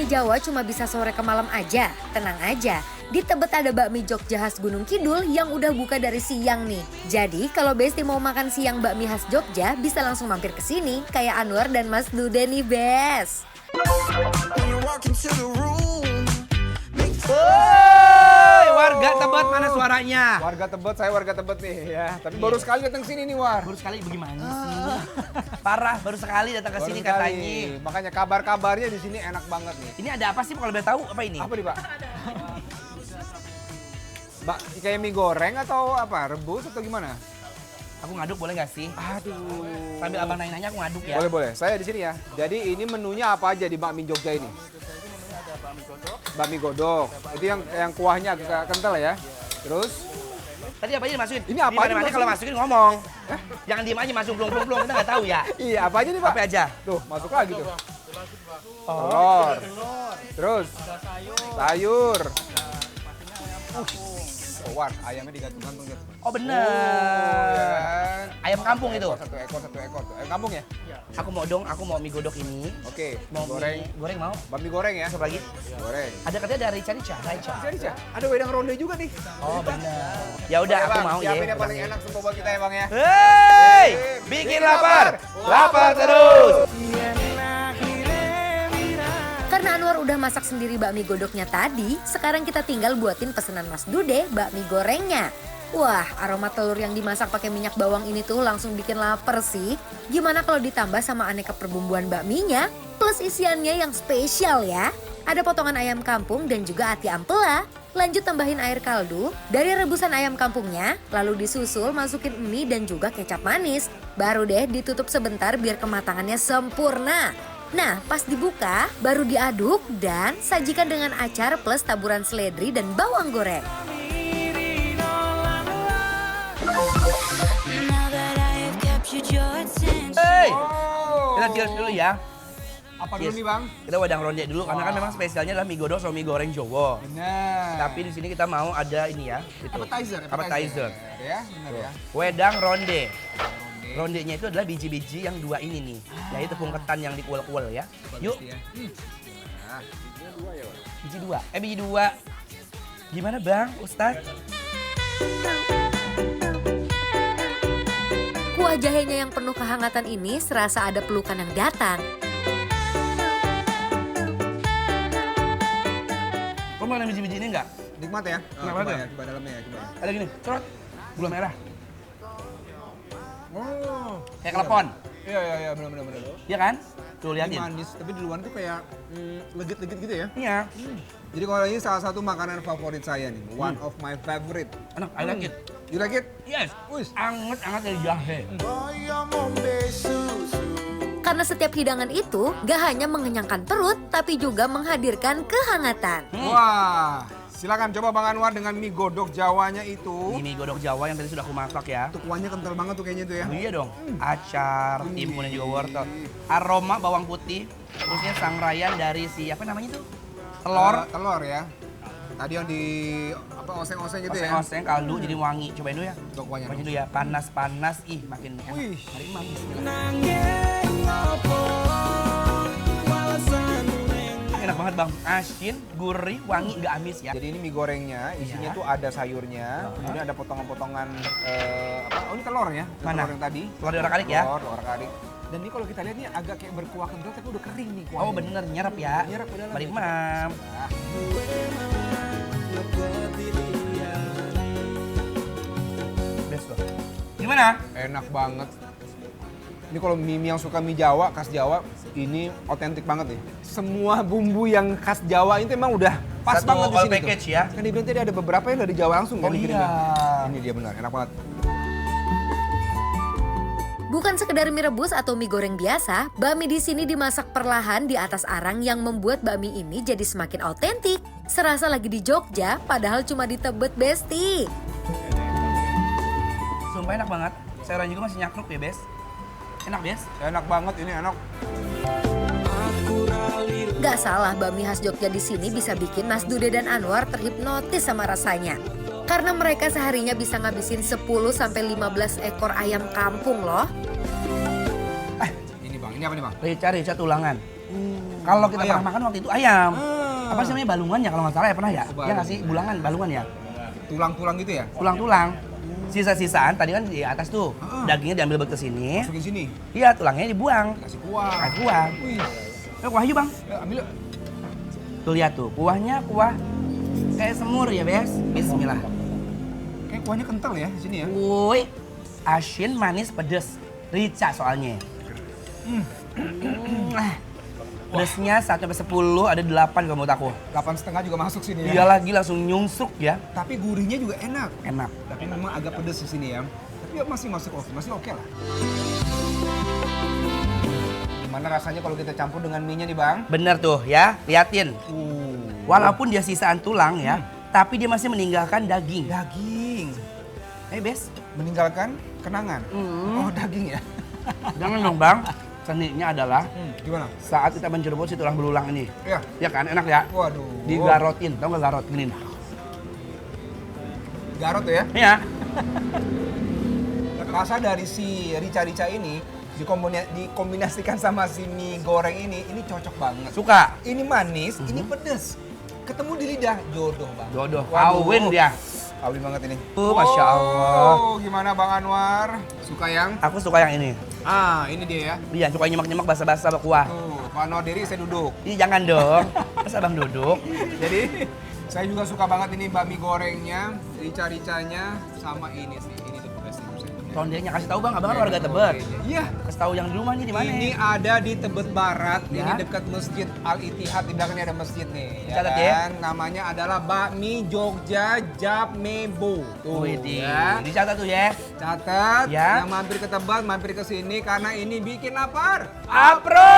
bakmi Jawa cuma bisa sore ke malam aja? Tenang aja, di Tebet ada bakmi Jogja khas Gunung Kidul yang udah buka dari siang nih. Jadi kalau Besti mau makan siang bakmi khas Jogja bisa langsung mampir ke sini kayak Anwar dan Mas Dude nih, Bes. Woi, warga Tebet mana suaranya? Warga Tebet, saya warga Tebet nih ya. Tapi baru sekali datang sini nih, War. Baru sekali bagaimana sih? Parah, baru sekali datang ke sini Baru sekali. katanya. Makanya kabar-kabarnya di sini enak banget nih. Ini ada apa sih kalau boleh tahu apa ini? Apa nih, Pak? Mbak, kayak mie goreng atau apa? Rebus atau gimana? Aku ngaduk boleh nggak sih? Aduh. Sambil abang nanya-nanya aku ngaduk ya. Boleh, boleh. Saya di sini ya. Jadi ini menunya apa aja di bakmi Jogja ini? Bakmi godok. Itu yang kuahnya agak kental ya. Terus Tadi apa aja dimasukin? Ini apa aja Dimana-mana dimasukin? kalau masukin ngomong. Jangan diem aja masuk plong-plong, kita nggak tahu ya. iya, apa aja nih, Pak? Apa aja? Tuh, masuk lagi tuh. Telur. Terus sayur. Oh, War, ayamnya digantung-gantung gitu. Oh bener. kan? Ayam kampung itu. Satu ekor tuh. Ayam kampung ya? Aku mau mie godok ini. Oke, Mau goreng. goreng mau? Bakmi goreng ya? Siapa lagi? Goreng. Ada katanya dari Rica. Bisa. Ada wedang ronde juga nih. Oh bener. Ya udah Oke, aku Bang, mau ya. siapin yang paling enak semua buat kita ya, Bang ya. Hei, bikin lapar, lapar terus. Karena Anwar udah masak sendiri bakmi godoknya tadi, sekarang kita tinggal buatin pesanan Mas Dude bakmi gorengnya. Wah, aroma telur yang dimasak pakai minyak bawang ini tuh langsung bikin lapar sih. Gimana kalau ditambah sama aneka perbumbuan bakminya, plus isiannya yang spesial ya. Ada potongan ayam kampung dan juga ati ampela. Lanjut tambahin air kaldu, dari rebusan ayam kampungnya, lalu disusul masukin mie dan juga kecap manis. Baru deh ditutup sebentar biar kematangannya sempurna. Nah, pas dibuka, baru diaduk dan sajikan dengan acar plus taburan seledri dan bawang goreng. Hei, Oh. kita cheers dulu ya. Apa dulu Cheers. nih, Bang? Kita wedang ronde dulu karena kan memang spesialnya adalah mie godok sama mie goreng Jawa. Benar. Tapi di sini kita mau ada ini ya, itu. Appetizer. Ya, benar ya. Wedang ronde. Rondenya itu adalah biji-biji yang dua ini nih, yaitu tepung ketan yang dikuel-kuel ya. Yuk, Nah, biji dua. Gimana Bang, Ustadz? Kuah jahenya yang penuh kehangatan ini serasa ada pelukan yang datang. Kamu mau biji-biji ini enggak? nikmat ya. Nikmat Coba ya? ya, coba dalamnya ya, coba. Ada gini, cerot, gula merah, Oh. kayak klepon. Iya, benar. Iya kan? Tuh Ini liatin. manis, tapi di luar tuh kayak legit-legit gitu ya. Iya, Jadi kalau ini salah satu makanan favorit saya nih, one of my favorite. enak, I like it. You like it? Yes, Wis. anget-anget dari jahe. Karena setiap hidangan itu gak hanya mengenyangkan perut, tapi juga menghadirkan kehangatan. Wah, silakan coba Bang Anwar dengan mie godok Jawanya itu. Ini mie godok Jawa yang tadi sudah aku masak ya. Itu kuahnya kental banget tuh kayaknya tuh ya. Oh, iya dong, acar, timun dan juga wortel. Aroma bawang putih, terusnya sangrayan dari si apa namanya tuh? Telur, Telur ya. Tadi yang di oseng-oseng gitu ya. oseng-oseng kaldu jadi wangi. Cobain dulu ya. Untuk kuahnya. Cobain dulu ya, panas-panas, makin enak. Wih. Hari imam, bismillah. Enak banget bang, asin, gurih, wangi, nggak amis ya. Jadi ini mie gorengnya, isinya Iya. tuh ada sayurnya, kemudian ada potongan-potongan apa? Oh ini telur ya? Itu Mana? Telur yang tadi. Telur di orak-arik ya? Telur orak-arik. Dan ini kalau kita lihat nih agak kayak berkuah kental tapi udah kering nih kuahnya. Oh bener, nyerap ya. Nyerap ke dalam. Mari imam. Nah, Best loh. Gimana? enak banget. Ini kalau mie yang suka mie Jawa, khas Jawa, ini otentik banget nih. Semua bumbu yang khas Jawa itu emang udah pas Satu banget di all sini package tuh. ya? Kan dibilang tadi ada beberapa yang dari Jawa langsung kan Oh dikirimnya. iya. Ini dia benar, enak banget. Bukan sekedar mie rebus atau mie goreng biasa, bakmi di sini dimasak perlahan di atas arang yang membuat bakmi ini jadi semakin autentik. Serasa lagi di Jogja, padahal cuma di Tebet, Besti. Sumpah enak banget. Sayuran juga masih nyakruk ya, Bes. Enak, Bes. Enak banget, ini enak. Gak salah bakmi khas Jogja di sini bisa bikin Mas Dude dan Anwar terhipnotis sama rasanya. Karena mereka seharinya bisa ngabisin 10-15 ekor ayam kampung loh. Ini Bang, ini apa nih Bang? Rica tulangan. Kalau kita Ayam. pernah makan waktu itu ayam. Apa sih namanya balungan ya kalau nggak salah ya pernah ya? Balungan. Ya nggak sih balungan ya. Tulang-tulang gitu ya? Tulang-tulang. Sisa-sisaan tadi kan di atas tuh dagingnya diambil ke sini. Masukin sini. Iya tulangnya dibuang. Kasih kuah. Kasih kuah. Wih. Kuah yuk bang. Ambil yuk. Tuh lihat tuh kuahnya kuah kayak semur ya bes. Bismillah. Kayak kuahnya kental ya di sini ya. Woi, asin, manis, pedes. Rica soalnya. Pedesnya 1 sampai 10 ada 8 kalau menurut aku. 8,5 juga masuk sini ya. Dia lagi langsung nyungsuk ya. Tapi gurihnya juga enak. Enak. Tapi memang agak pedes di sini ya. Tapi ya masih masih oke lah. Gimana rasanya kalau kita campur dengan mie-nya nih, Bang? Bener tuh ya, liatin. Walaupun dia sisaan tulang ya, tapi dia masih meninggalkan daging. Daging. Bes. Meninggalkan kenangan. Oh, daging ya. Jangan dong bang. Seninya adalah Gimana? saat kita mencerbut si tulang belulang ini. Ya. Ya kan, enak ya? Waduh. Digarotin, tau nggak garot? Gini. Garot tuh ya. Ya. Rasa dari si rica-rica ini dikombinasikan sama si mie goreng ini cocok banget. Suka? Ini manis, ini pedes. Ketemu di lidah, jodoh bang. Jodoh, Waduh. kawin dia. Kawin banget ini. Masya Allah. Oh, gimana Bang Anwar? Suka yang? Aku suka yang ini. Ah, ini dia ya. Iya, suka nyemak-nyemak basa-basa kuah. Tuh, Pak Anwar diri saya duduk. Ih, jangan dong. Masa abang duduk? Jadi, saya juga suka banget ini bakmi gorengnya, rica-ricanya, sama ini sih. Ini the best menurut saya. Rondelnya kasih tahu bang, abang kan warga Tebet. Iya. Kasih tahu yang di rumah nih di mana? Ini ada di Tebet Barat, Ya. ini dekat Masjid Al Ittihad, di belakangnya ada masjid nih. Catat ya. Namanya adalah Bakmi Jogja Japmebo. Tuh Widih. ya. Dicatat tuh ya. Catat, Ya. yang mampir ke Tebet, mampir ke sini karena ini bikin lapar. Apro!